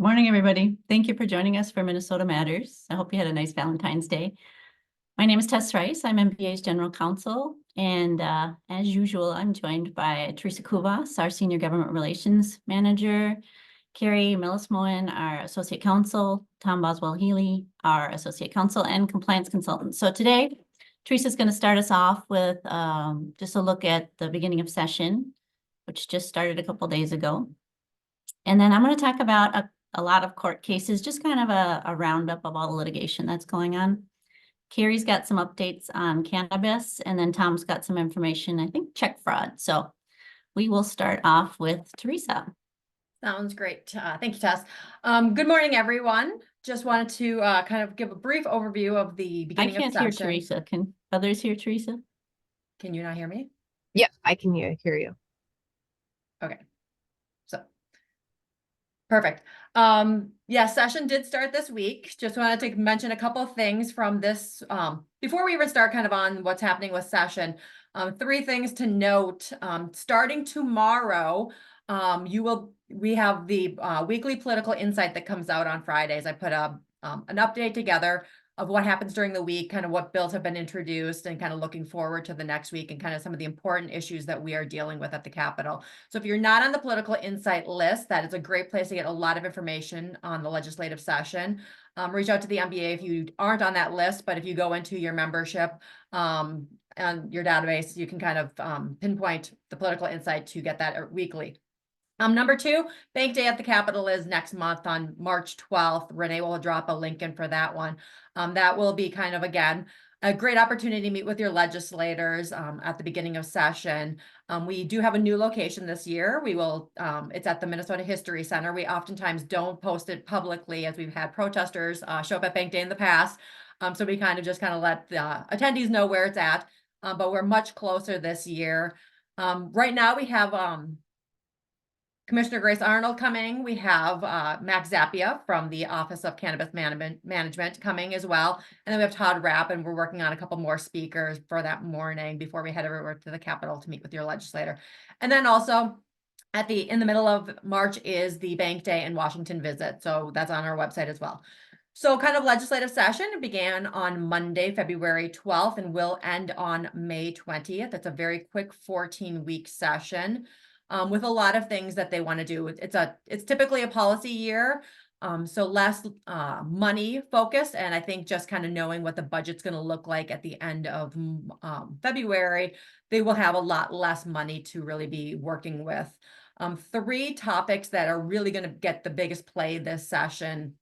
Morning, everybody. Thank you for joining us for Minnesota Matters. I hope you had a nice Valentine's Day. My name is Tess Rice. I'm MBA's General Counsel, and as usual, I'm joined by Teresa Kuvas, our Senior Government Relations Manager, Carrie Millis-Moen, our Associate Counsel, Tom Boswell-Healy, our Associate Counsel and Compliance Consultant. So today, Teresa's going to start us off with just a look at the beginning of session, which just started a couple days ago. And then I'm going to talk about a lot of court cases, just kind of a roundup of all the litigation that's going on. Carrie's got some updates on cannabis, and then Tom's got some information, I think, check fraud. So we will start off with Teresa. Sounds great. Thank you, Tess. Good morning, everyone. Just wanted to kind of give a brief overview of the beginning of session. I can't hear Teresa. Can others hear Teresa? Can you not hear me? Yep, I can hear you. Okay. So perfect. Yeah, session did start this week. Just wanted to mention a couple of things from this before we even start kind of on what's happening with session. Three things to note. Starting tomorrow, we have the weekly political insight that comes out on Fridays. I put an update together of what happens during the week, kind of what bills have been introduced, and kind of looking forward to the next week and kind of some of the important issues that we are dealing with at the Capitol. So if you're not on the political insight list, that is a great place to get a lot of information on the legislative session. Reach out to the MBA if you aren't on that list, but if you go into your membership and your database, you can kind of pinpoint the political insight to get that weekly. Number two, Bank Day at the Capitol is next month on March 12th. Renee will drop a link in for that one. That will be kind of, again, a great opportunity to meet with your legislators at the beginning of session. We do have a new location this year. It's at the Minnesota History Center. We oftentimes don't post it publicly as we've had protesters show up at Bank Day in the past. So we kind of let the attendees know where it's at, but we're much closer this year. Right now we have Commissioner Grace Arnold coming. We have Max Zappia from the Office of Cannabis Management coming as well. And then we have Todd Rapp, and we're working on a couple more speakers for that morning before we head over to the Capitol to meet with your legislator. And then also in the middle of March is the Bank Day and Washington visit. So that's on our website as well. So kind of legislative session began on Monday, February 12th, and will end on May 20th. It's a very quick 14-week session. With a lot of things that they want to do. It's typically a policy year, so less money focused, and I think just kind of knowing what the budget's going to look like at the end of February, they will have a lot less money to really be working with. Three topics that are really going to get the biggest play this session.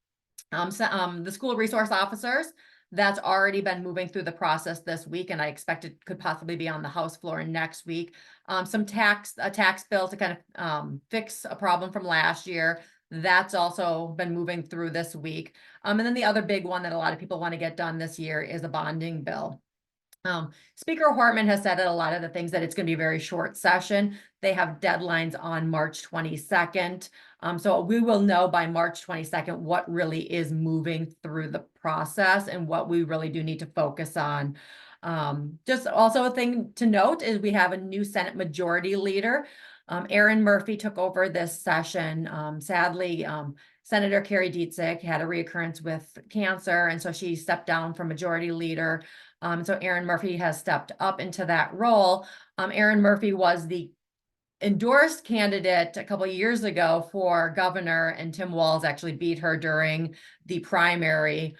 The school resource officers. That's already been moving through the process this week, and I expect it could possibly be on the House floor next week. Some tax bills to kind of fix a problem from last year. That's also been moving through this week. And then the other big one that a lot of people want to get done this year is a bonding bill. Speaker Hortman has said at a lot of the things that it's going to be a very short session. They have deadlines on March 22nd. So we will know by March 22nd what really is moving through the process and what we really do need to focus on. Just also a thing to note is we have a new Senate Majority Leader. Erin Murphy took over this session. Sadly, Senator Carrie Dietzig had a reoccurrence with cancer, and so she stepped down from Majority Leader. So Erin Murphy has stepped up into that role. Erin Murphy was the endorsed candidate a couple of years ago for governor, and Tim Walz actually beat her during the primary.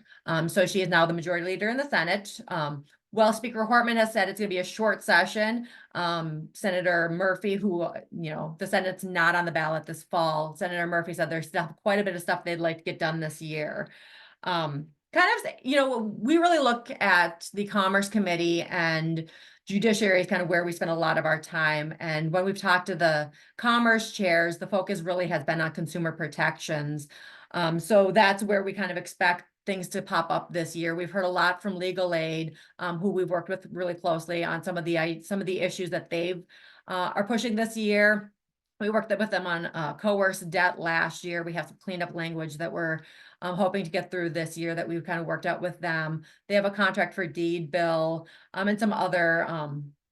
So she is now the Majority Leader in the Senate. Well, Speaker Hortman has said it's going to be a short session. Senator Murphy, who, the Senate's not on the ballot this fall. Senator Murphy said there's still quite a bit of stuff they'd like to get done this year. We really look at the Commerce Committee and Judiciary is kind of where we spend a lot of our time. And when we've talked to the Commerce chairs, the focus really has been on consumer protections. So that's where we kind of expect things to pop up this year. We've heard a lot from Legal Aid, who we've worked with really closely on some of the issues that they've are pushing this year. We worked with them on coerced debt last year. We have some cleanup language that we're hoping to get through this year that we've kind of worked out with them. They have a contract for deed bill and some other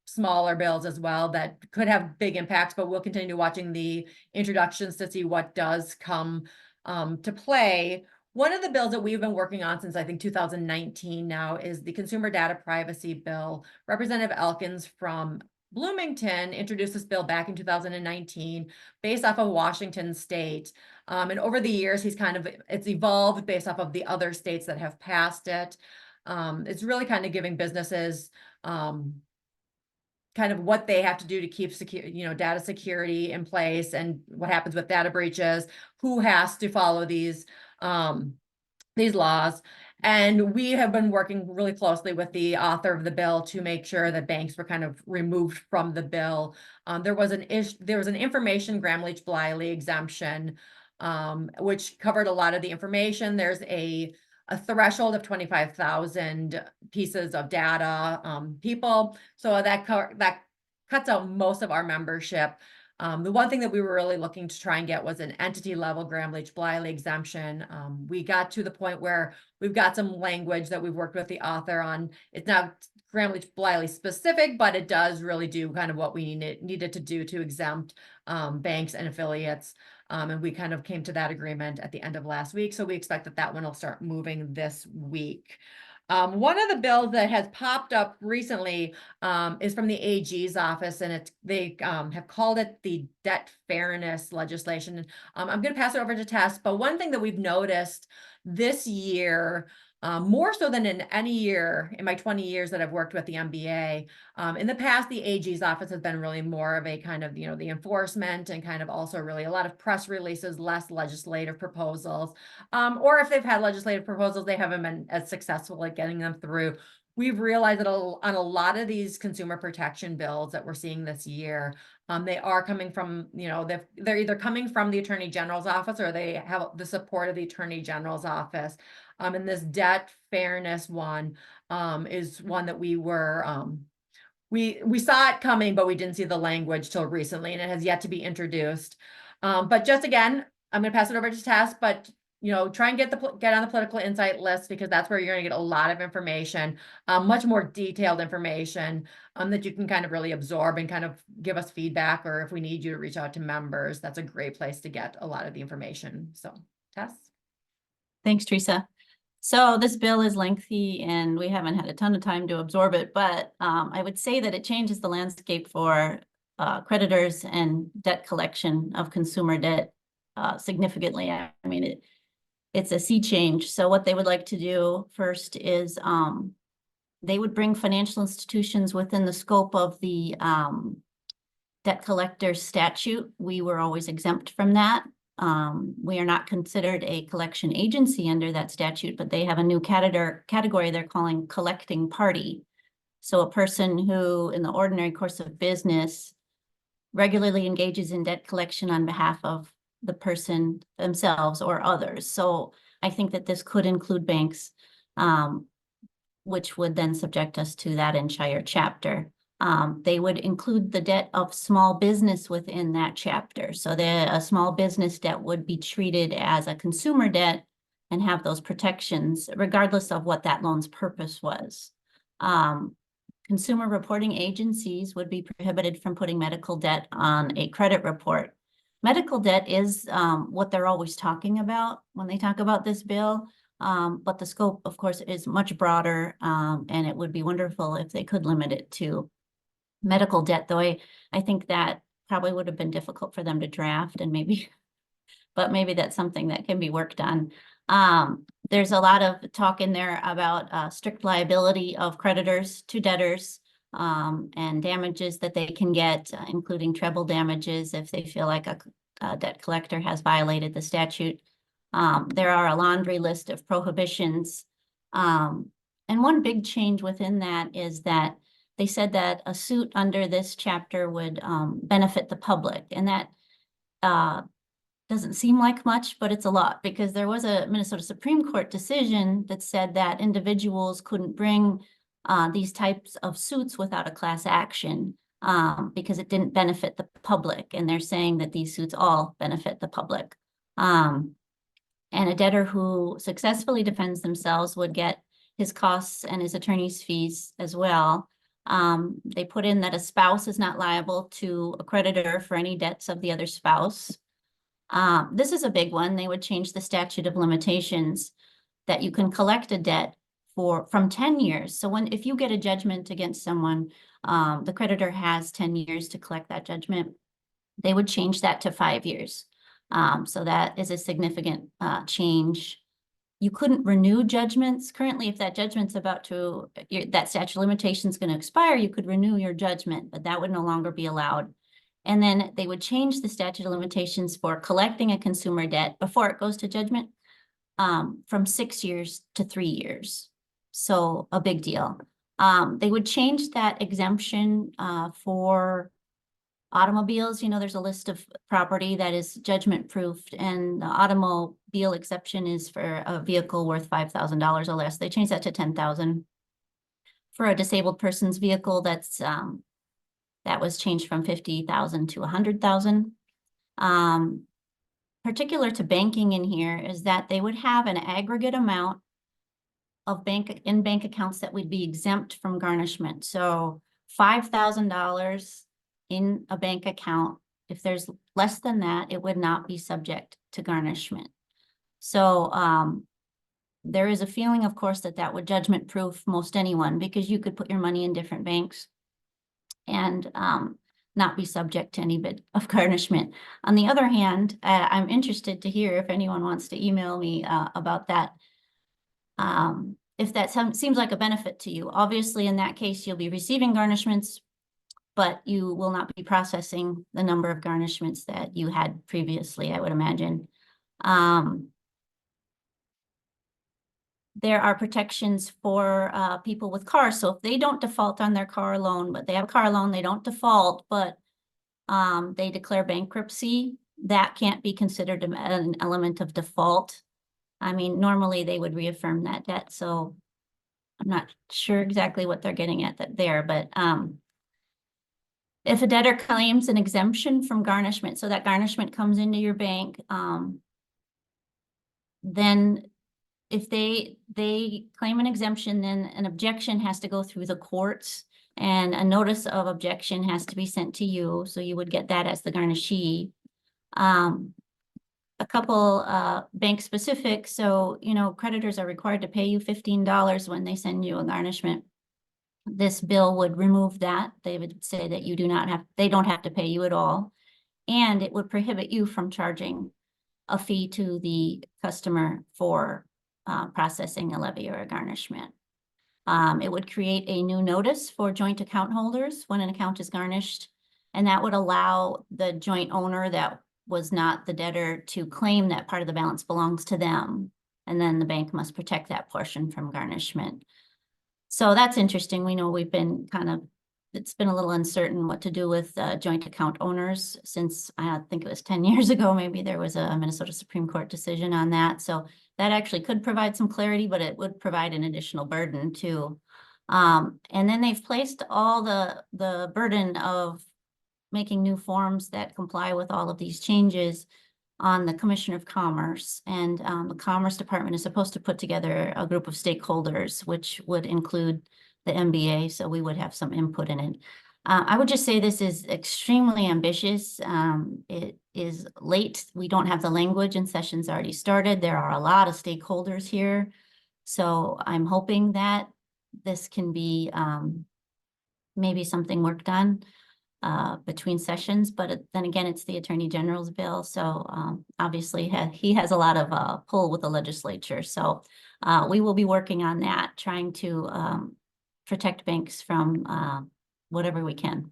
smaller bills as well that could have big impacts, but we'll continue watching the introductions to see what does come to play. One of the bills that we've been working on since I think 2019 now is the Consumer Data Privacy Bill. Representative Elkins from Bloomington introduced this bill back in 2019 based off of Washington state. And over the years, it's evolved based off of the other states that have passed it. It's really kind of giving businesses kind of what they have to do to keep data security in place, and what happens with data breaches, who has to follow these laws. And we have been working really closely with the author of the bill to make sure that banks were kind of removed from the bill. There was an information Gramm-Leach-Bliley exemption, which covered a lot of the information. There's a threshold of 25,000 pieces of data, people. So that cuts out most of our membership. The one thing that we were really looking to try and get was an entity level Gramm-Leach-Bliley exemption. We got to the point where we've got some language that we've worked with the author on. It's not Gramm-Leach-Bliley specific, but it does really do kind of what we needed to do to exempt banks and affiliates. And we kind of came to that agreement at the end of last week. So we expect that that one will start moving this week. One of the bills that has popped up recently is from the AG's office, and they have called it the debt fairness legislation. I'm going to pass it over to Tess, but one thing that we've noticed this year, more so than in any year in my 20 years that I've worked with the MBA, in the past, the AG's office has been really more of a kind of, the enforcement, and kind of also really a lot of press releases, less legislative proposals. Or if they've had legislative proposals, they haven't been as successful at getting them through. We've realized that on a lot of these consumer protection bills that we're seeing this year, they are coming from, they're either coming from the Attorney General's office, or they have the support of the Attorney General's office. And this debt fairness one is one that we saw it coming, but we didn't see the language till recently, and it has yet to be introduced. But just again, I'm going to pass it over to Tess, but try and get on the political insight list, because that's where you're going to get a lot of information, much more detailed information that you can kind of really absorb and kind of give us feedback, or if we need you to reach out to members, that's a great place to get a lot of the information. So, Tess. Thanks, Teresa. So this bill is lengthy and we haven't had a ton of time to absorb it, but I would say that it changes the landscape for creditors and debt collection of consumer debt significantly. I mean, it's a sea change. So what they would like to do first is they would bring financial institutions within the scope of the debt collector statute. We were always exempt from that. We are not considered a collection agency under that statute, but they have a new category they're calling collecting party. So a person who, in the ordinary course of business, regularly engages in debt collection on behalf of the person themselves or others. So I think that this could include banks, which would then subject us to that entire chapter. They would include the debt of small business within that chapter. So a small business debt would be treated as a consumer debt and have those protections, regardless of what that loan's purpose was. Consumer reporting agencies would be prohibited from putting medical debt on a credit report. Medical debt is what they're always talking about when they talk about this bill. But the scope, of course, is much broader, and it would be wonderful if they could limit it to medical debt, though I think that probably would have been difficult for them to draft, and maybe that's something that can be worked on. There's a lot of talk in there about strict liability of creditors to debtors, and damages that they can get, including treble damages if they feel like a debt collector has violated the statute. There are a laundry list of prohibitions. And one big change within that is that they said that a suit under this chapter would benefit the public. And that doesn't seem like much, but it's a lot, because there was a Minnesota Supreme Court decision that said that individuals couldn't bring these types of suits without a class action because it didn't benefit the public. And they're saying that these suits all benefit the public. And a debtor who successfully defends themselves would get his costs and his attorney's fees as well. They put in that a spouse is not liable to a creditor for any debts of the other spouse. This is a big one. They would change the statute of limitations that you can collect a debt from 10 years. So if you get a judgment against someone, the creditor has 10 years to collect that judgment. They would change that to 5 years. So that is a significant change. You couldn't renew judgments. Currently, if that judgment's that statute of limitations is going to expire, you could renew your judgment, but that would no longer be allowed. And then they would change the statute of limitations for collecting a consumer debt before it goes to judgment from 6 years to 3 years. So a big deal. They would change that exemption for automobiles. There's a list of property that is judgment proofed, and the automobile exception is for a vehicle worth $5,000 or less. They changed that to $10,000. For a disabled person's vehicle, that was changed from $50,000 to $100,000. Particular to banking in here is that they would have an aggregate amount of bank accounts that would be exempt from garnishment. So $5,000 in a bank account. If there's less than that, it would not be subject to garnishment. So there is a feeling, of course, that would judgment proof most anyone, because you could put your money in different banks and not be subject to any bit of garnishment. On the other hand, I'm interested to hear if anyone wants to email me about that. If that seems like a benefit to you. Obviously, in that case, you'll be receiving garnishments, but you will not be processing the number of garnishments that you had previously, I would imagine. There are protections for people with cars. So if they don't default on their car loan, but they have a car loan, they don't default, but they declare bankruptcy, that can't be considered an element of default. I mean, normally they would reaffirm that debt. So I'm not sure exactly what they're getting at there, but if a debtor claims an exemption from garnishment, so that garnishment comes into your bank, then if they claim an exemption, then an objection has to go through the courts, and a notice of objection has to be sent to you. So you would get that as the garnishee. A couple bank specific. So, creditors are required to pay you $15 when they send you a garnishment. This bill would remove that. They would say that they don't have to pay you at all. And it would prohibit you from charging a fee to the customer for processing a levy or a garnishment. It would create a new notice for joint account holders when an account is garnished, and that would allow the joint owner that was not the debtor to claim that part of the balance belongs to them, and then the bank must protect that portion from garnishment. So that's interesting. We know it's been a little uncertain what to do with joint account owners since I think it was 10 years ago, maybe there was a Minnesota Supreme Court decision on that. So that actually could provide some clarity, but it would provide an additional burden too. And then they've placed all the burden of making new forms that comply with all of these changes on the Commissioner of Commerce. And the Commerce Department is supposed to put together a group of stakeholders, which would include the MBA, so we would have some input in it. I would just say this is extremely ambitious. It is late. We don't have the language, and session's already started. There are a lot of stakeholders here. So I'm hoping that this can be maybe something worked on between sessions, but then again, it's the Attorney General's bill. So obviously he has a lot of pull with the legislature. So we will be working on that, trying to protect banks from whatever we can.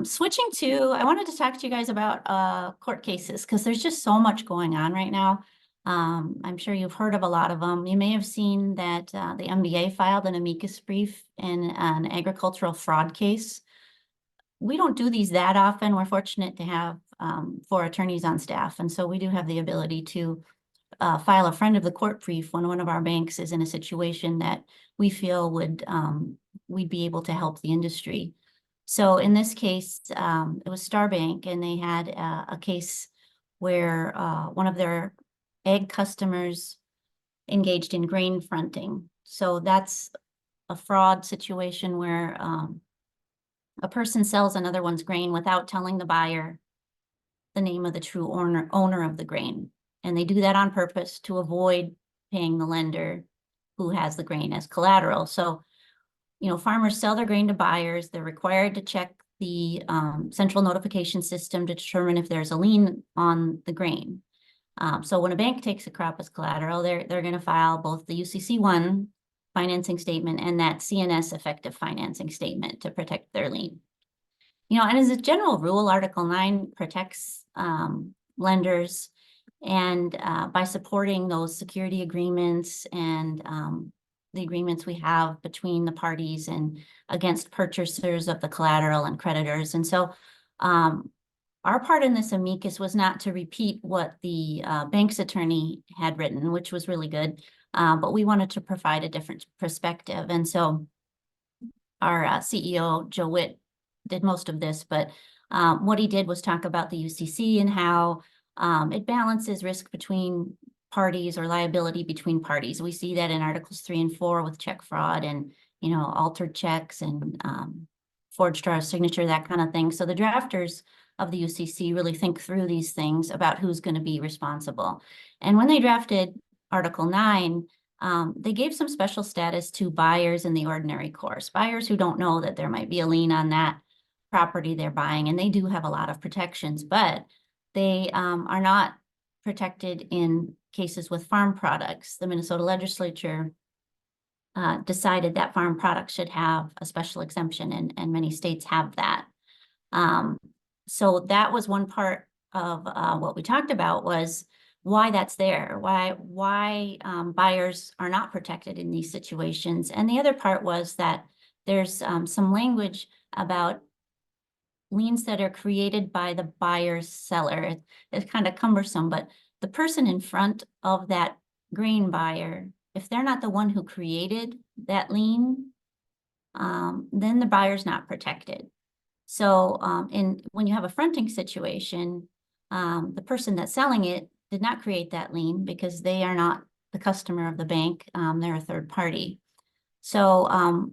Switching to, I wanted to talk to you guys about court cases, because there's just so much going on right now. I'm sure you've heard of a lot of them. You may have seen that the MBA filed an amicus brief in an agricultural fraud case. We don't do these that often. We're fortunate to have 4 attorneys on staff, and so we do have the ability to file a friend of the court brief when one of our banks is in a situation that we feel we'd be able to help the industry. So in this case, it was Star Bank, and they had a case where one of their egg customers engaged in grain fronting. So that's a fraud situation where a person sells another one's grain without telling the buyer the name of the true owner of the grain. And they do that on purpose to avoid paying the lender who has the grain as collateral. So, farmers sell their grain to buyers. They're required to check the central notification system to determine if there's a lien on the grain. So when a bank takes a crop as collateral, they're going to file both the UCC1 financing statement and that CNS effective financing statement to protect their lien. And as a general rule, Article 9 protects lenders, and by supporting those security agreements and the agreements we have between the parties and against purchasers of the collateral and creditors. And so our part in this amicus was not to repeat what the bank's attorney had written, which was really good, but we wanted to provide a different perspective. And so our CEO, Joe Witt, did most of this, but what he did was talk about the UCC and how it balances risk between parties or liability between parties. We see that in Articles 3 and 4 with check fraud and, altered checks and forged our signature, that kind of thing. So the drafters of the UCC really think through these things about who's going to be responsible. And when they drafted Article 9, they gave some special status to buyers in the ordinary course, buyers who don't know that there might be a lien on that property they're buying, and they do have a lot of protections, but they are not protected in cases with farm products. The Minnesota legislature decided that farm products should have a special exemption, and many states have that. So that was one part of what we talked about, was why that's there, why buyers are not protected in these situations. And the other part was that there's some language about liens that are created by the buyer's seller. It's kind of cumbersome, but the person in front of that grain buyer, if they're not the one who created that lien, then the buyer's not protected. So when you have a fronting situation, the person that's selling it did not create that lien because they are not the customer of the bank. They're a third party. So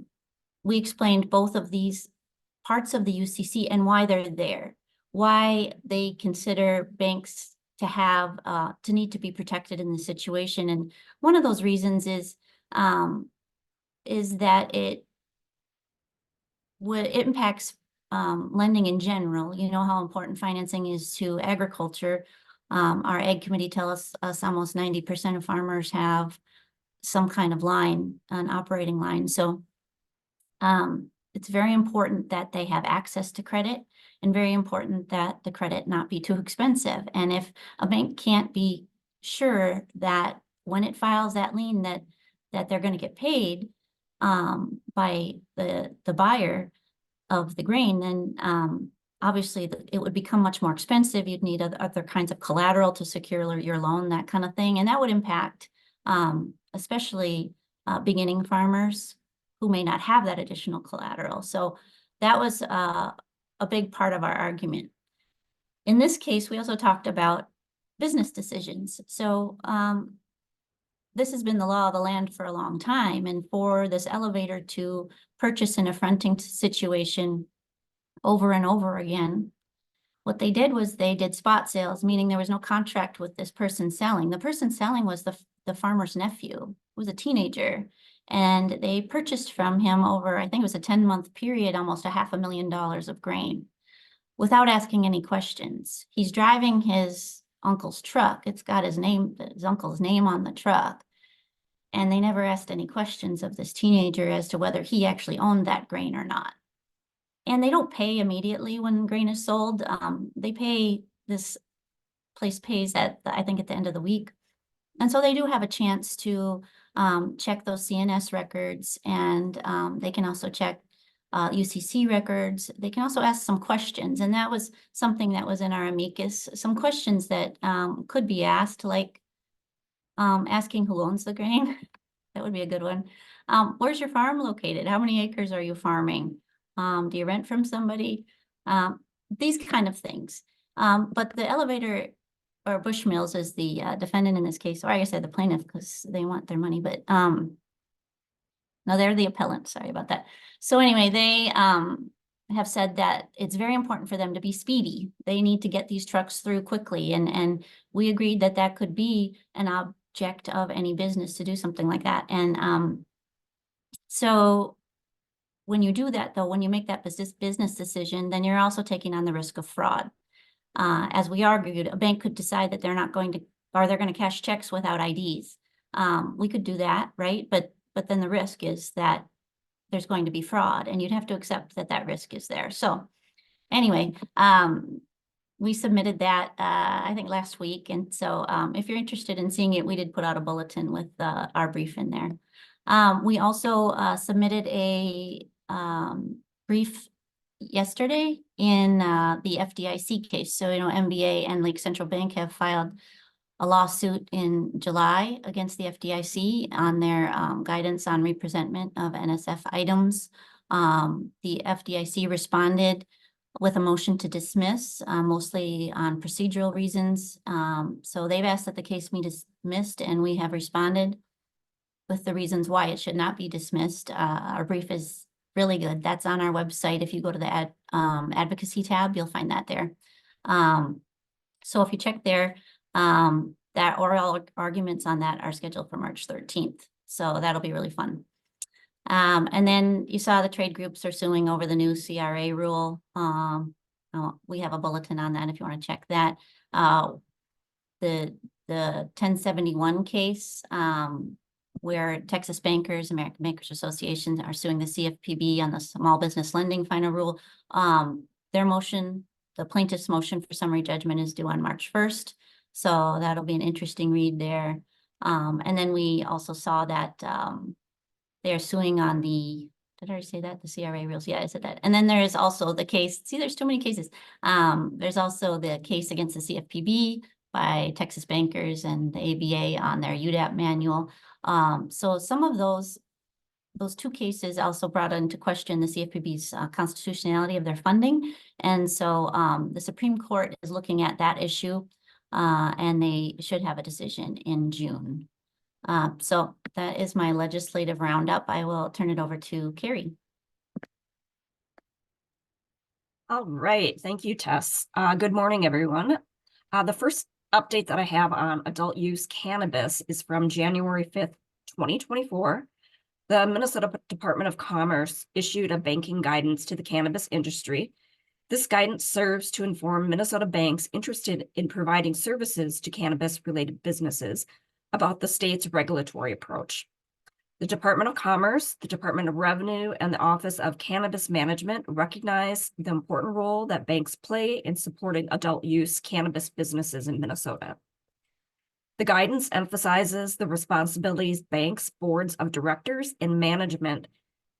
we explained both of these parts of the UCC and why they're there, why they consider banks to need to be protected in this situation. And one of those reasons is that it impacts lending in general. You know how important financing is to agriculture. Our ag committee tells us almost 90% of farmers have some kind of line, an operating line. So it's very important that they have access to credit, and very important that the credit not be too expensive. And if a bank can't be sure that when it files that lien that they're going to get paid by the buyer of the grain, then obviously it would become much more expensive. You'd need other kinds of collateral to secure your loan, that kind of thing. And that would impact especially beginning farmers who may not have that additional collateral. So that was a big part of our argument. In this case, we also talked about business decisions. So this has been the law of the land for a long time. And for this elevator to purchase in a fronting situation over and over again, what they did was they did spot sales, meaning there was no contract with this person selling. The person selling was the farmer's nephew, who was a teenager. And they purchased from him over, I think it was a 10-month period, almost $500,000 of grain without asking any questions. He's driving his uncle's truck. It's got his uncle's name on the truck. And they never asked any questions of this teenager as to whether he actually owned that grain or not. And they don't pay immediately when grain is sold. This place pays I think at the end of the week. And so they do have a chance to check those CNS records, and they can also check UCC records. They can also ask some questions, and that was something that was in our amicus, some questions that could be asked, like asking who owns the grain. That would be a good one. Where's your farm located? How many acres are you farming? Do you rent from somebody? These kind of things. But the elevator, or Bushmills is the defendant in this case, or I guess they're the plaintiff because they want their money, but no, they're the appellant. Sorry about that. So anyway, have said that it's very important for them to be speedy. They need to get these trucks through quickly. And we agreed that that could be an object of any business to do something like that. And so when you do that, though, when you make that business decision, then you're also taking on the risk of fraud. As we argued, a bank could decide that they're not going to, or they're going to cash checks without IDs. We could do that, right? But then the risk is that there's going to be fraud, and you'd have to accept that that risk is there. So anyway, we submitted that, I think last week. And so if you're interested in seeing it, we did put out a bulletin with our brief in there. We also submitted a brief yesterday in the FDIC case. So, MBA and Lake Central Bank have filed a lawsuit in July against the FDIC on their guidance on representment of NSF items. The FDIC responded with a motion to dismiss, mostly on procedural reasons. So they've asked that the case be dismissed, and we have responded with the reasons why it should not be dismissed. Our brief is really good. That's on our website. If you go to the advocacy tab, you'll find that there. So if you check there, that oral arguments on that are scheduled for March 13th. So that'll be really fun. And then you saw the trade groups are suing over the new CRA rule. We have a bulletin on that if you want to check that. The 1071 case, where Texas Bankers, American Bankers Association are suing the CFPB on the small business lending final rule. Their motion, the plaintiff's motion for summary judgment, is due on March 1st. So that'll be an interesting read there. And then we also saw that they're suing on the, did I already say that? The CRA rules? Yeah, I said that. And then there is also the case, see, there's too many cases. There's also the case against the CFPB by Texas Bankers and the ABA on their UDAP manual. So some of those two cases also brought into question the CFPB's constitutionality of their funding. And so the Supreme Court is looking at that issue, and they should have a decision in June. So that is my legislative roundup. I will turn it over to Carrie. All right. Thank you, Tess. Good morning, everyone. The first update that I have on adult use cannabis is from January 5th, 2024. The Minnesota Department of Commerce issued a banking guidance to the cannabis industry. This guidance serves to inform Minnesota banks interested in providing services to cannabis-related businesses about the state's regulatory approach. The Department of Commerce, the Department of Revenue, and the Office of Cannabis Management recognize the important role that banks play in supporting adult use cannabis businesses in Minnesota. The guidance emphasizes the responsibilities banks, boards of directors, and management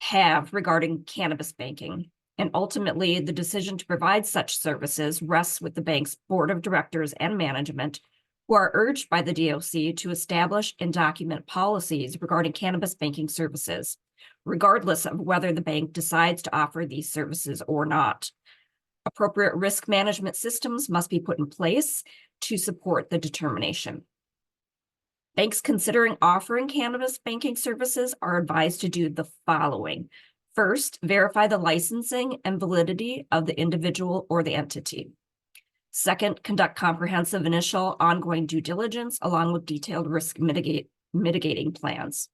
have regarding cannabis banking. And ultimately, the decision to provide such services rests with the bank's board of directors and management, who are urged by the DOC to establish and document policies regarding cannabis banking services, regardless of whether the bank decides to offer these services or not. Appropriate risk management systems must be put in place to support the determination. Banks considering offering cannabis banking services are advised to do the following. First, verify the licensing and validity of the individual or the entity. Second, conduct comprehensive initial ongoing due diligence along with detailed risk mitigating plans.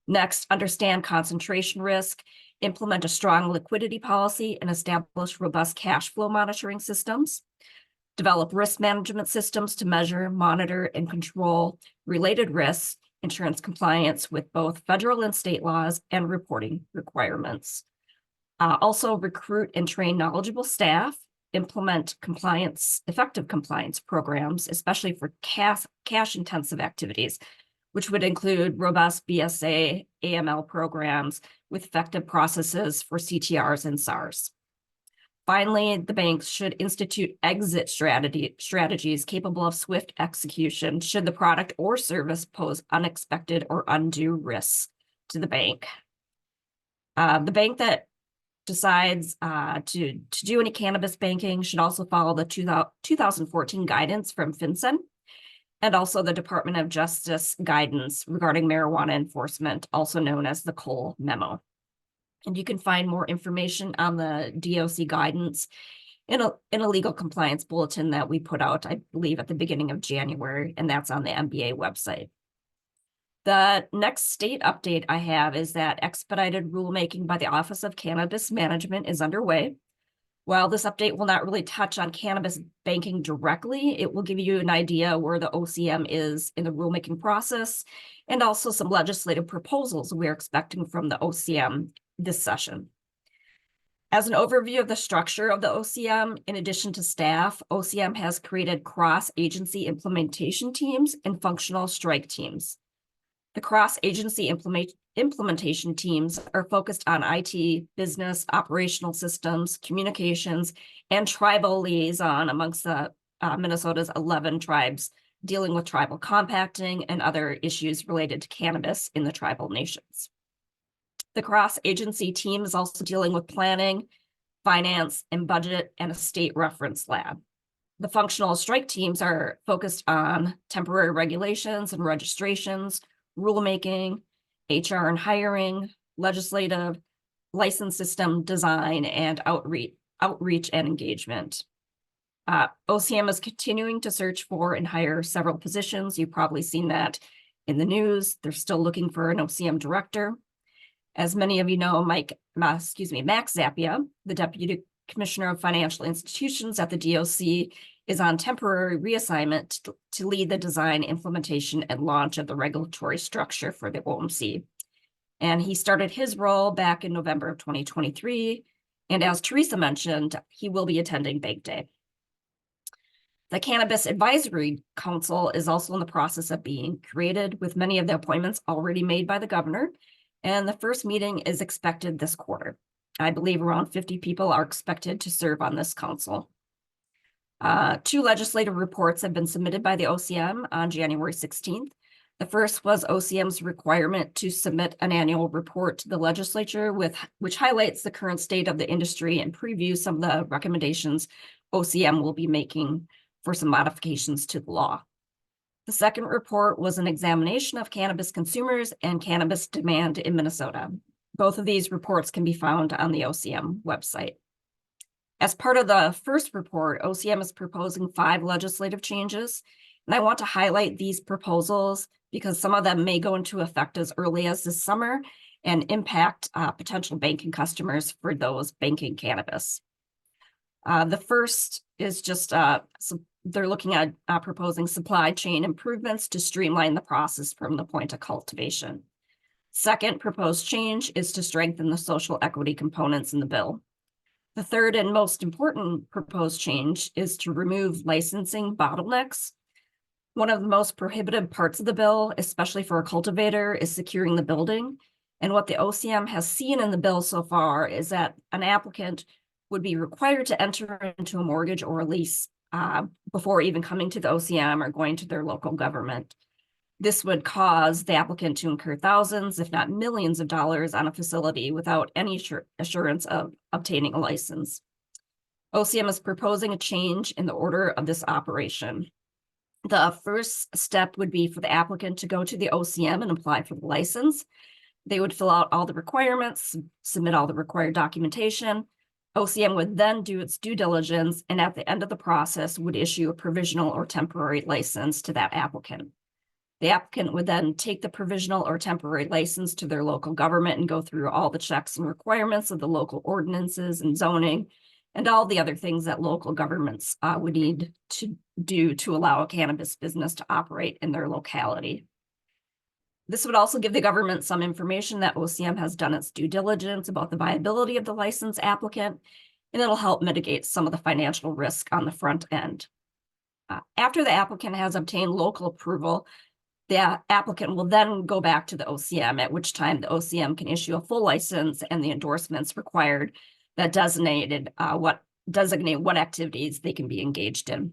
Next, understand concentration risk, implement a strong liquidity policy, and establish robust cash flow monitoring systems. Develop risk management systems to measure, monitor, and control related risks, insurance compliance with both federal and state laws, and reporting requirements. Also recruit and train knowledgeable staff, implement effective compliance programs, especially for cash-intensive activities, which would include robust BSA, AML programs with effective processes for CTRs and SARs. Finally, the banks should institute exit strategies capable of swift execution should the product or service pose unexpected or undue risks to the bank. The bank that decides to do any cannabis banking should also follow the 2014 guidance from FinCEN and also the Department of Justice guidance regarding marijuana enforcement, also known as the Cole Memo. And you can find more information on the DOC guidance in a legal compliance bulletin that we put out, I believe, at the beginning of January, and that's on the MBA website. The next state update I have is that expedited rulemaking by the Office of Cannabis Management is underway. While this update will not really touch on cannabis banking directly, it will give you an idea where the OCM is in the rulemaking process and also some legislative proposals we're expecting from the OCM this session. As an overview of the structure of the OCM, in addition to staff, OCM has created cross-agency implementation teams and functional strike teams. The cross-agency implementation teams are focused on IT, business, operational systems, communications, and tribal liaison amongst the Minnesota's 11 tribes, dealing with tribal compacting and other issues related to cannabis in the tribal nations. The cross-agency team is also dealing with planning, finance, and budget, and a state reference lab. The functional strike teams are focused on temporary regulations and registrations, rulemaking, HR and hiring, legislative, license system design, and outreach and engagement. OCM is continuing to search for and hire several positions. You've probably seen that in the news. They're still looking for an OCM director. As many of you know, Max Zappia, the Deputy Commissioner of Financial Institutions at the DOC, is on temporary reassignment to lead the design, implementation, and launch of the regulatory structure for the OMC. And he started his role back in November of 2023. And as Teresa mentioned, he will be attending Bank Day. The Cannabis Advisory Council is also in the process of being created, with many of the appointments already made by the governor. And the first meeting is expected this quarter. I believe around 50 people are expected to serve on this council. 2 legislative reports have been submitted by the OCM on January 16th. The first was OCM's requirement to submit an annual report to the legislature which highlights the current state of the industry and previews some of the recommendations OCM will be making for some modifications to the law. The second report was an examination of cannabis consumers and cannabis demand in Minnesota. Both of these reports can be found on the OCM website. As part of the first report, OCM is proposing 5 legislative changes, and I want to highlight these proposals because some of them may go into effect as early as this summer and impact potential banking customers for those banking cannabis. The first is just they're looking at proposing supply chain improvements to streamline the process from the point of cultivation. Second proposed change is to strengthen the social equity components in the bill. The third and most important proposed change is to remove licensing bottlenecks. One of the most prohibitive parts of the bill, especially for a cultivator, is securing the building. And what the OCM has seen in the bill so far is that an applicant would be required to enter into a mortgage or a lease before even coming to the OCM or going to their local government. This would cause the applicant to incur thousands, if not millions of dollars on a facility without any assurance of obtaining a license. OCM is proposing a change in the order of this operation. The first step would be for the applicant to go to the OCM and apply for the license. They would fill out all the requirements, submit all the required documentation. OCM would then do its due diligence, and at the end of the process would issue a provisional or temporary license to that applicant. The applicant would then take the provisional or temporary license to their local government and go through all the checks and requirements of the local ordinances and zoning and all the other things that local governments would need to do to allow a cannabis business to operate in their locality. This would also give the government some information that OCM has done its due diligence about the viability of the license applicant, and it'll help mitigate some of the financial risk on the front end. After the applicant has obtained local approval, the applicant will then go back to the OCM, at which time the OCM can issue a full license and the endorsements required that designate what activities they can be engaged in.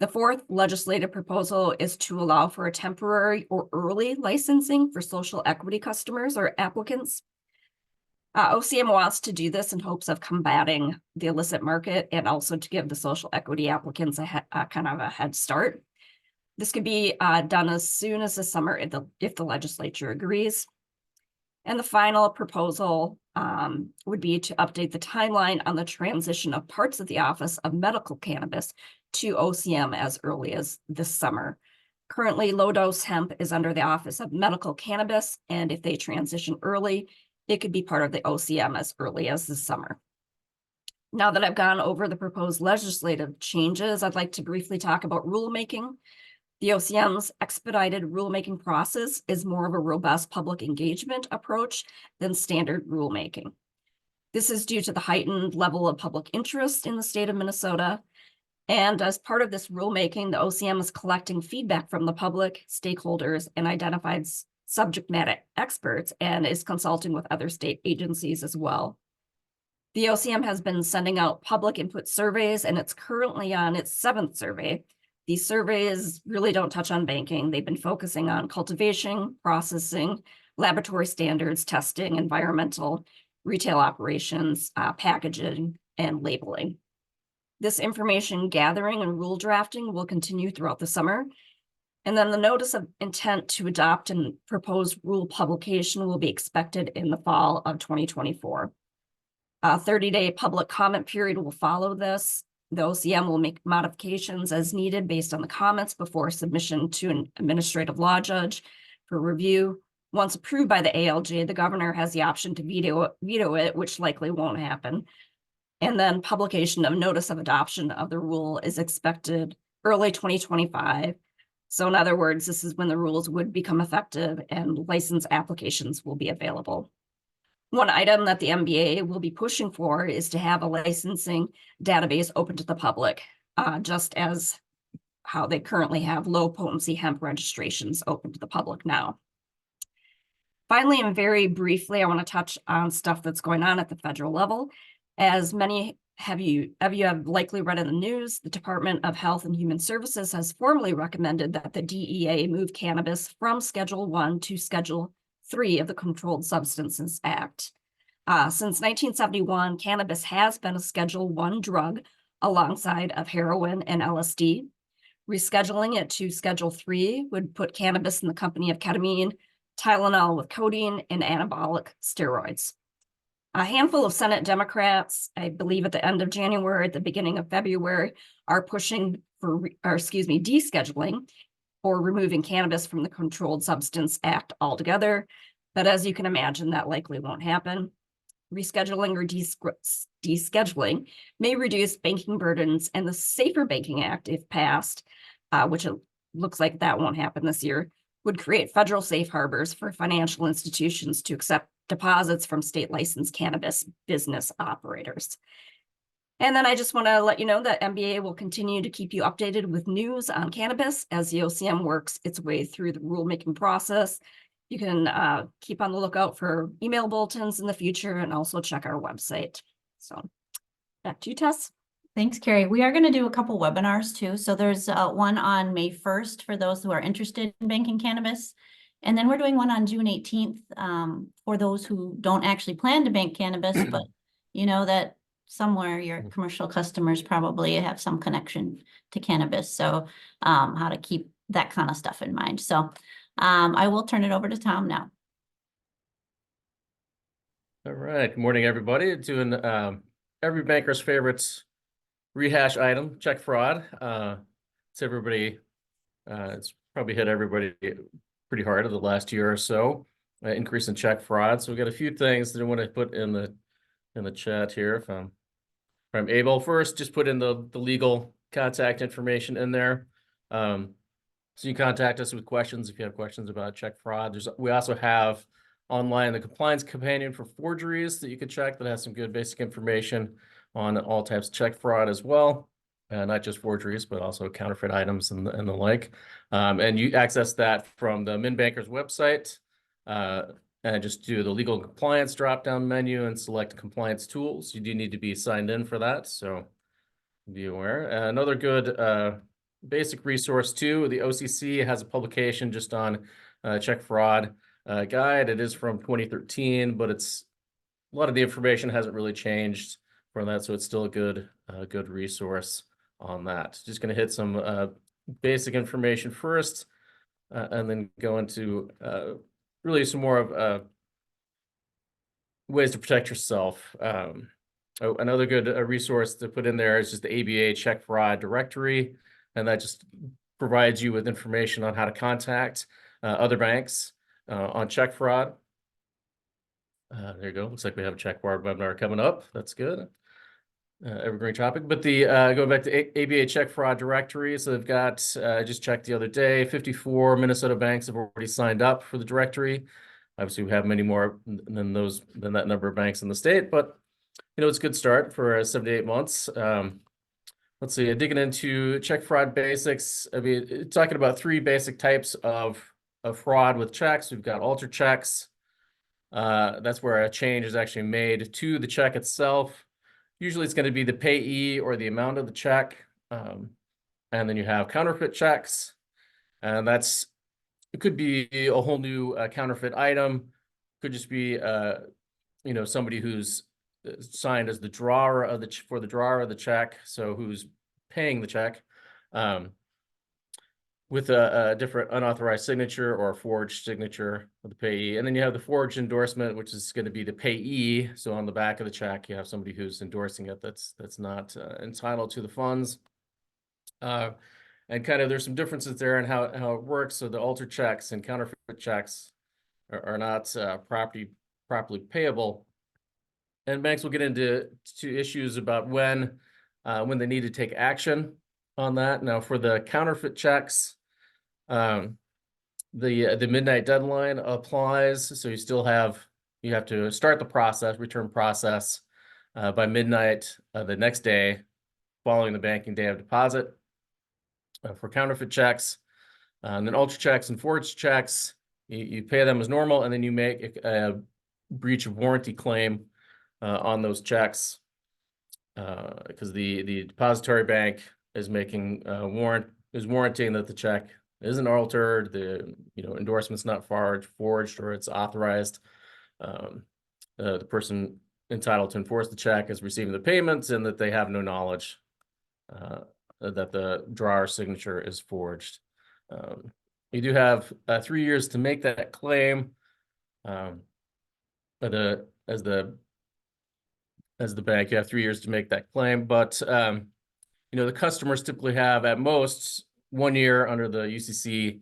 The fourth legislative proposal is to allow for a temporary or early licensing for social equity customers or applicants. OCM wants to do this in hopes of combating the illicit market and also to give the social equity applicants kind of a head start. This could be done as soon as the summer if the legislature agrees. And the final proposal would be to update the timeline on the transition of parts of the Office of Medical Cannabis to OCM as early as this summer. Currently, low-dose hemp is under the Office of Medical Cannabis, and if they transition early, it could be part of the OCM as early as this summer. Now that I've gone over the proposed legislative changes, I'd like to briefly talk about rulemaking. The OCM's expedited rulemaking process is more of a robust public engagement approach than standard rulemaking. This is due to the heightened level of public interest in the state of Minnesota. And as part of this rulemaking, the OCM is collecting feedback from the public, stakeholders, and identified subject matter experts, and is consulting with other state agencies as well. The OCM has been sending out public input surveys, and it's currently on its 7th survey. These surveys really don't touch on banking. They've been focusing on cultivation, processing, laboratory standards, testing, environmental, retail operations, packaging, and labeling. This information gathering and rule drafting will continue throughout the summer. And then the notice of intent to adopt and proposed rule publication will be expected in the fall of 2024. A 30-day public comment period will follow this. The OCM will make modifications as needed based on the comments before submission to an administrative law judge for review. Once approved by the ALJ, the governor has the option to veto it, which likely won't happen. And then publication of notice of adoption of the rule is expected early 2025. So in other words, this is when the rules would become effective and license applications will be available. One item that the MBA will be pushing for is to have a licensing database open to the public, just as how they currently have low potency hemp registrations open to the public now. Finally, and very briefly, I want to touch on stuff that's going on at the federal level. As many of you have likely read in the news, the Department of Health and Human Services has formally recommended that the DEA move cannabis from Schedule 1 to Schedule 3 of the Controlled Substances Act. Since 1971, cannabis has been a Schedule 1 drug alongside of heroin and LSD. Rescheduling it to Schedule 3 would put cannabis in the company of ketamine, Tylenol with codeine, and anabolic steroids. A handful of Senate Democrats, I believe at the end of January, at the beginning of February, are pushing for, descheduling or removing cannabis from the Controlled Substance Act altogether. But as you can imagine, that likely won't happen. Rescheduling or descheduling may reduce banking burdens, and the Safer Banking Act, if passed, which it looks like that won't happen this year, would create federal safe harbors for financial institutions to accept deposits from state licensed cannabis business operators. And then I just want to let you know that MBA will continue to keep you updated with news on cannabis as the OCM works its way through the rulemaking process. You can keep on the lookout for email bulletins in the future and also check our website. So back to you, Tess. Thanks, Carrie. We are going to do a couple webinars too. So there's one on May 1st for those who are interested in banking cannabis. And then we're doing one on June 18th for those who don't actually plan to bank cannabis, but you know that somewhere your commercial customers probably have some connection to cannabis. So how to keep that kind of stuff in mind. So I will turn it over to Tom now. All right. Good morning, everybody. Doing every banker's favorites rehash item, check fraud. It's everybody. It's probably hit everybody pretty hard in the last year or so. Increase in check fraud. So we got a few things that I want to put in the chat here. If I'm able, first, just put in the legal contact information in there. So you contact us with questions if you have questions about check fraud. We also have online the compliance companion for forgeries that you can check that has some good basic information on all types of check fraud as well. Not just forgeries, but also counterfeit items and the like. And you access that from the MinBanker's website. And just do the legal compliance drop-down menu and select compliance tools. You do need to be signed in for that, so be aware. Another good basic resource too, the OCC has a publication just on check fraud guide. It is from 2013, but a lot of the information hasn't really changed from that, so it's still a good resource on that. Just going to hit some basic information first, and then go into really some more of ways to protect yourself. Another good resource to put in there is just the ABA check fraud directory, and that just provides you with information on how to contact other banks on check fraud. There you go. Looks like we have a check fraud webinar coming up. That's good. Evergreen topic, but the going back to ABA check fraud directory. So they've got, I just checked the other day, 54 Minnesota banks have already signed up for the directory. Obviously, we have many more than that number of banks in the state, but it's a good start for 7 to 8 months. Let's see, digging into check fraud basics. I mean, talking about 3 basic types of fraud with checks. We've got alter checks. That's where a change is actually made to the check itself. Usually it's going to be the payee or the amount of the check. And then you have counterfeit checks. And it could be a whole new counterfeit item. Could just be, somebody who's signed as the drawer of for the drawer of the check. So who's paying the check with a different unauthorized signature or a forged signature of the payee. And then you have the forged endorsement, which is going to be the payee. So on the back of the check, you have somebody who's endorsing it that's not entitled to the funds. And kind of there's some differences there in how it works. So the altered checks and counterfeit checks are not properly payable. And banks will get into issues about when they need to take action on that. Now, for the counterfeit checks, the midnight deadline applies. So you have to start the return process by midnight the next day following the banking day of deposit. For counterfeit checks, and then ultra checks and forged checks, you pay them as normal, and then you make a breach of warranty claim on those checks because the depository bank is making warranting that the check isn't altered, the endorsement's not forged, or it's authorized. The person entitled to enforce the check is receiving the payments, and that they have no knowledge that the drawer signature is forged. You do have 3 years to make that claim. But as the bank, you have 3 years to make that claim. But the customers typically have at most 1 year under the UCC,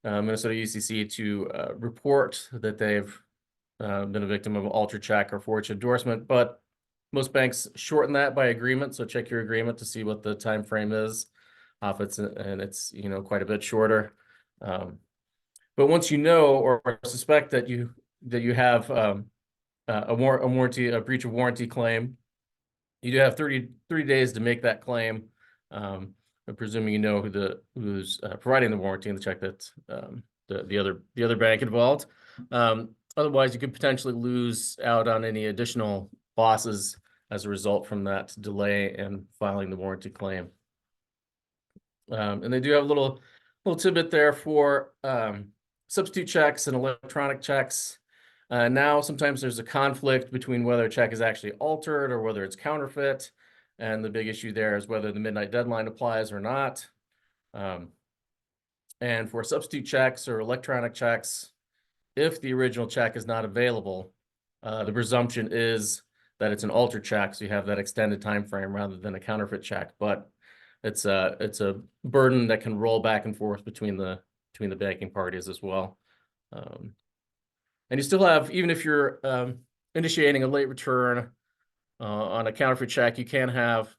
Minnesota UCC, to report that they've been a victim of an altered check or forged endorsement. But most banks shorten that by agreement, so check your agreement to see what the time frame is. It's quite a bit shorter. But once you know or suspect that you have a breach of warranty claim, you do have 30 days to make that claim. Presuming you know who's providing the warranty and the check that's the other bank involved. Otherwise, you could potentially lose out on any additional losses as a result from that delay in filing the warranty claim. And they do have a little tidbit there for substitute checks and electronic checks. Now, sometimes there's a conflict between whether a check is actually altered or whether it's counterfeit. And the big issue there is whether the midnight deadline applies or not. And for substitute checks or electronic checks, if the original check is not available, the presumption is that it's an altered check, so you have that extended time frame rather than a counterfeit check. But it's a burden that can roll back and forth between the banking parties as well. And you still have, even if you're initiating a late return on a counterfeit check, you can have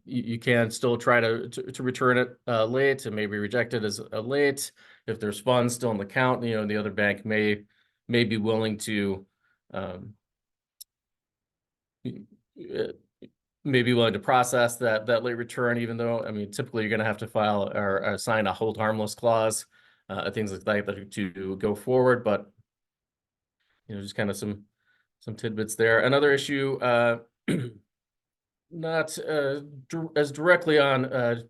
you can still try to return it late and maybe reject it as a late. If there's funds still in the account, the other bank may be willing to process that late return, even though, typically you're going to have to file or sign a hold harmless clause, things like that to go forward. But just kind of some tidbits there. Another issue, not as directly on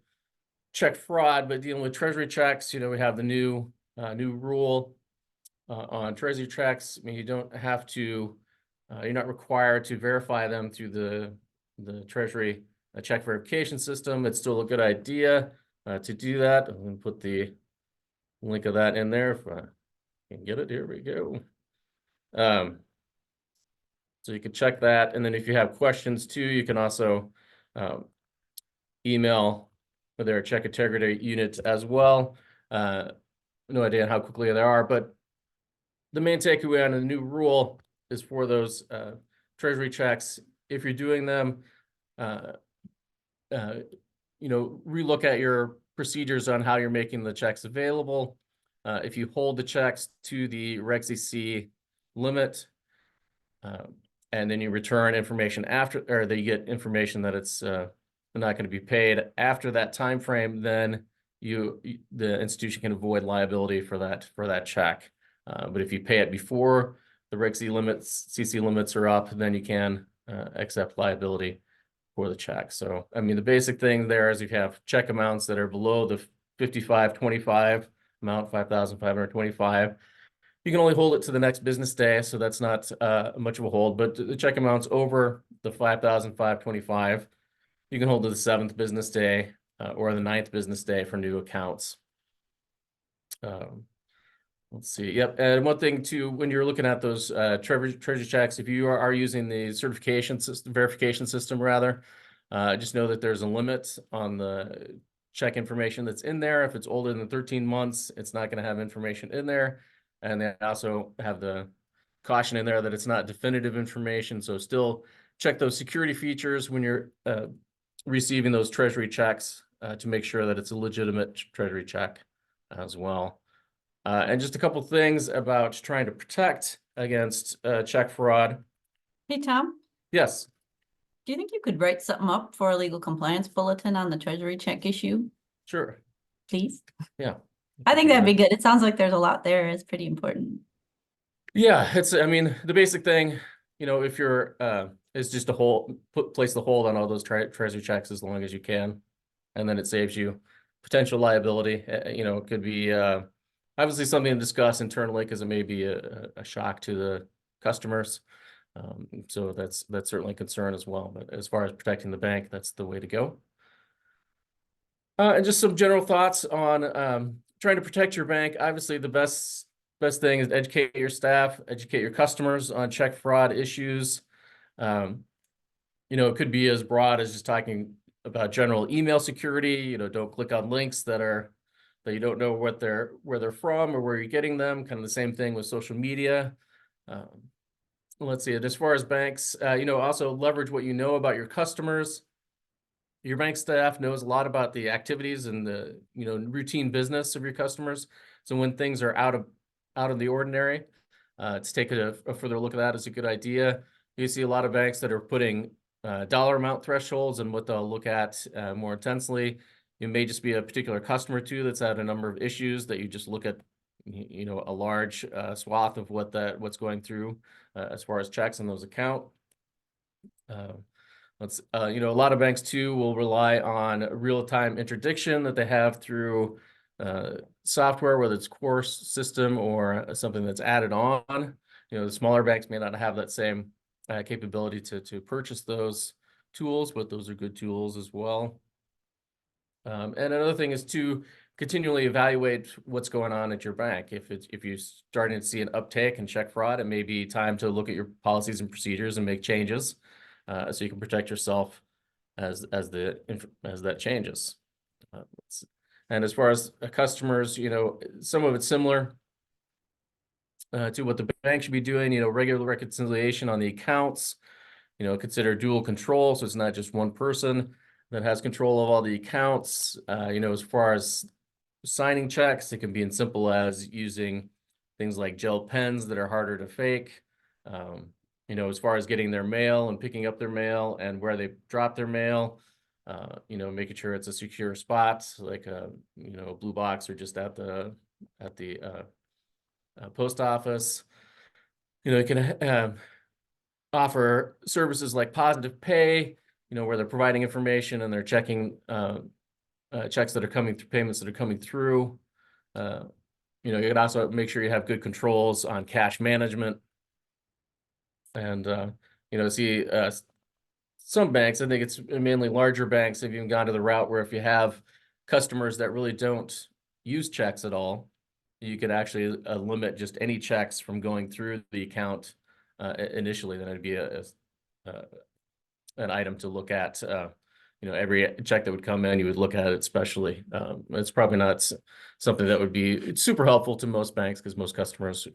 check fraud, but dealing with treasury checks. We have the new rule on treasury checks. You don't have to, you're not required to verify them through the treasury check verification system. It's still a good idea to do that. I'm going to put the link of that in there if I can get it. Here we go. So you can check that. And then if you have questions too, you can also email their check integrity unit as well. No idea how quickly they are, but the main takeaway on the new rule is for those treasury checks, if you're doing them, relook at your procedures on how you're making the checks available. If you hold the checks to the Reg CC limit, and then you return information after, or that you get information that it's not going to be paid after that time frame, then the institution can avoid liability for that check. But if you pay it before the Reg CC limits are up, then you can accept liability for the check. So, I mean, the basic thing there is you have check amounts that are below the 5525 amount, 5,525. You can only hold it to the next business day, so that's not much of a hold. But the check amounts over the 5,525, you can hold to the 7th business day or the 9th business day for new accounts. Let's see. Yep. And one thing too, when you're looking at those treasury checks, if you are using the verification system rather, just know that there's a limit on the check information that's in there. If it's older than 13 months, it's not going to have information in there. And they also have the caution in there that it's not definitive information. So still check those security features when you're receiving those treasury checks to make sure that it's a legitimate treasury check as well. And just a couple things about trying to protect against check fraud. Hey, Tom, Yes, do you think you could write something up for a legal compliance bulletin on the treasury check issue, sure. please? Yeah. I think that'd be good. It sounds like there's a lot there. It's pretty important. Yeah, I mean, the basic thing, if you're, is just to place the hold on all those treasury checks as long as you can. And then it saves you potential liability. It could be, obviously something to discuss internally because it may be a shock to the customers. So that's certainly a concern as well. But as far as protecting the bank, that's the way to go. And just some general thoughts on trying to protect your bank. Obviously, the best thing is educate your staff, educate your customers on check fraud issues. It could be as broad as just talking about general email security. Don't click on links that you don't know where they're from or where you're getting them. Kind of the same thing with social media. Let's see. As far as banks, also leverage what you know about your customers. Your bank staff knows a lot about the activities and the routine business of your customers. So when things are out of the ordinary, to take a further look at that is a good idea. You see a lot of banks that are putting dollar amount thresholds, and what they'll look at more intensely. It may just be a particular customer too that's had a number of issues that you just look at, a large swath of what's going through as far as checks in those account. A lot of banks too will rely on real-time interdiction that they have through software, whether it's core system or something that's added on. The smaller banks may not have that same capability to purchase those tools, but those are good tools as well. And another thing is to continually evaluate what's going on at your bank. If you're starting to see an uptake in check fraud, it may be time to look at your policies and procedures and make changes so you can protect yourself as that changes. And as far as customers, some of it's similar to what the bank should be doing. Regular reconciliation on the accounts. Consider dual control, so it's not just one person that has control of all the accounts. As far as signing checks, it can be as simple as using things like gel pens that are harder to fake. As far as getting their mail and picking up their mail and where they drop their mail, making sure it's a secure spot, like a blue box or just at the post office. You can offer services like positive pay, where they're providing information and they're checking checks that are coming through, payments that are coming through. You can also make sure you have good controls on cash management. And, some banks, I think it's mainly larger banks, have even gone to the route where if you have customers that really don't use checks at all, you could actually limit just any checks from going through the account initially. Then it'd be an item to look at. Every check that would come in, you would look at it specially. It's probably not something that would be super helpful to most banks because most customers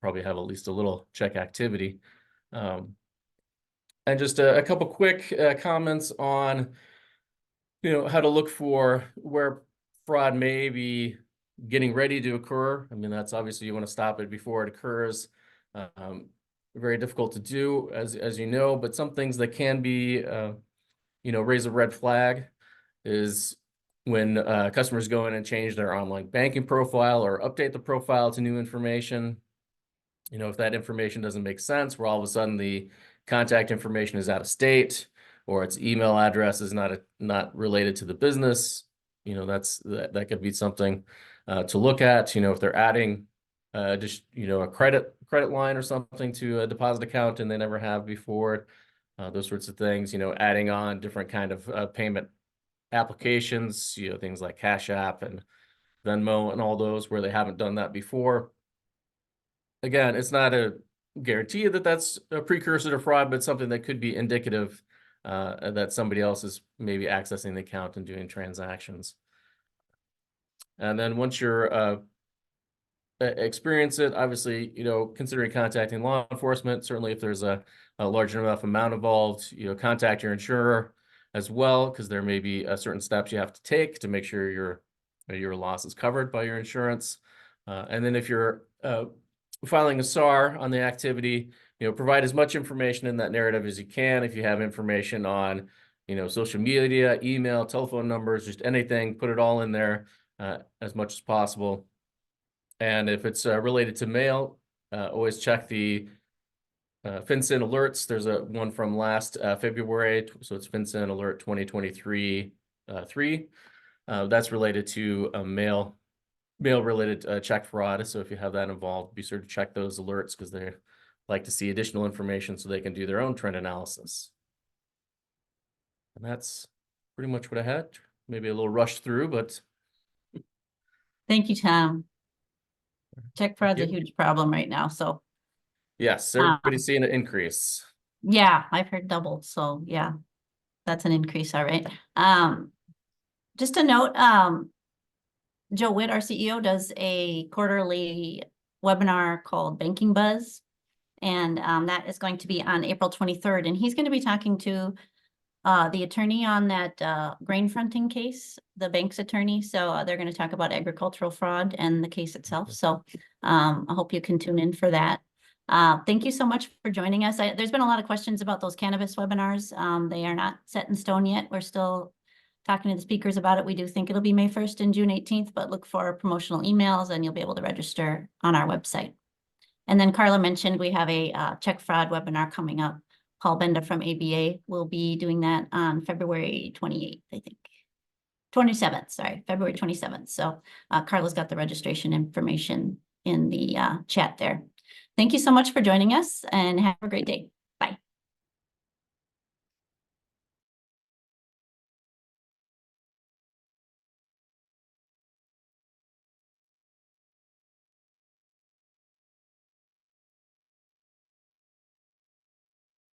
probably have at least a little check activity. And just a couple quick comments on, how to look for where fraud may be getting ready to occur. I mean, that's obviously you want to stop it before it occurs. Very difficult to do, as you know, but some things that can be, raise a red flag is when customers go in and change their online banking profile or update the profile to new information. If that information doesn't make sense, where all of a sudden the contact information is out of state or its email address is not related to the business, that could be something to look at. If they're adding just a credit line or something to a deposit account and they never have before, those sorts of things. Adding on different kind of payment applications, things like Cash App and Venmo and all those where they haven't done that before. Again, it's not a guarantee that that's a precursor to fraud, but something that could be indicative that somebody else is maybe accessing the account and doing transactions. And then once you're experience it, obviously, considering contacting law enforcement, certainly if there's a large enough amount involved, contact your insurer as well, because there may be certain steps you have to take to make sure your loss is covered by your insurance. And then if you're filing a SAR on the activity, provide as much information in that narrative as you can. If you have information on, social media, email, telephone numbers, just anything, put it all in there as much as possible. And if it's related to mail, always check the FinCEN alerts. There's one from last February, so it's FinCEN Alert 2023-3. That's related to mail-related check fraud. So if you have that involved, be sure to check those alerts because they like to see additional information so they can do their own trend analysis. And that's pretty much what I had. Maybe a little rushed through, but Thank you, Tom. Check fraud's a you. huge problem right now, so yes, everybody's seeing an increase. yeah, I've heard double, so yeah, that's an increase, all right. Just a note, Joe Witt, our CEO, does a quarterly webinar called Banking Buzz. And that is going to be on April 23rd. And he's going to be talking to the attorney on that grain fronting case, the bank's attorney. So they're going to talk about agricultural fraud and the case itself. So I hope you can tune in for that. Thank you so much for joining us. There's been a lot of questions about those cannabis webinars. They are not set in stone yet. We're still talking to the speakers about it. We do think it'll be May 1st and June 18th, but look for promotional emails and you'll be able to register on our website. And then Carla mentioned we have a check fraud webinar coming up. Paul Benda from ABA will be doing that on February 28th, I think. 27th, sorry, February 27th. So Carla's got the registration information in the chat there. Thank you so much for joining us and have a great day.